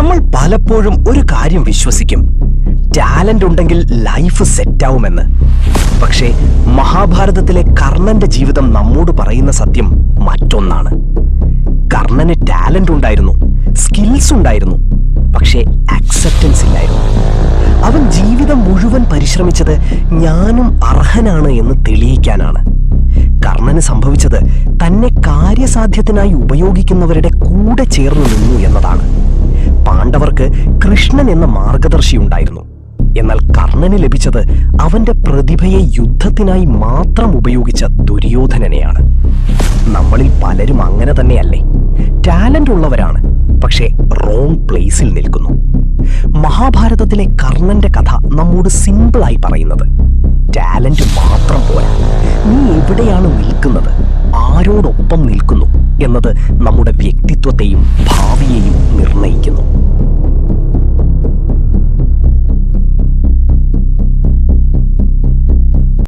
നമ്മൾ പലപ്പോഴും ഒരു കാര്യം വിശ്വസിക്കും, ടാലന്റ് ഉണ്ടെങ്കിൽ ലൈഫ് സെറ്റാവുമെന്ന്. പക്ഷേ മഹാഭാരതത്തിലെ കർണന്റെ ജീവിതം നമ്മോട് പറയുന്ന സത്യം മറ്റൊന്നാണ്. കർണന് ടാലന്റ് ഉണ്ടായിരുന്നു, സ്കിൽസ് ഉണ്ടായിരുന്നു, പക്ഷേ അക്സെപ്റ്റൻസ് ഇല്ലായിരുന്നു. അവൻ ജീവിതം മുഴുവൻ പരിശ്രമിച്ചത് ഞാനും അർഹനാണ് എന്ന് തെളിയിക്കാനാണ്. കർണന് സംഭവിച്ചത് തന്നെ കാര്യസാധ്യത്തിനായി ഉപയോഗിക്കുന്നവരുടെ കൂടെ ചേർന്ന് നിന്നു എന്നതാണ്. പാണ്ഡവർക്ക് കൃഷ്ണൻ എന്ന മാർഗദർശി ഉണ്ടായിരുന്നു. എന്നാൽ കർണന് ലഭിച്ചത് അവന്റെ പ്രതിഭയെ യുദ്ധത്തിനായി മാത്രം ഉപയോഗിച്ച ദുര്യോധനനെയാണ്. നമ്മളിൽ പലരും അങ്ങനെ തന്നെയല്ലേ? ടാലന്റ് ഉള്ളവരാണ്, പക്ഷേ റോങ് പ്ലേസിൽ നിൽക്കുന്നു. മഹാഭാരതത്തിലെ കർണന്റെ കഥ നമ്മോട് സിമ്പിളായി പറയുന്നത്, ടാലന്റ് മാത്രം പോരാ, നീ എവിടെയാണ് നിൽക്കുന്നത്, ആരോടൊപ്പം നിൽക്കുന്നു എന്നത് നമ്മുടെ വ്യക്തിത്വത്തെയും ഭാവിയെയും നിർണയിക്കും.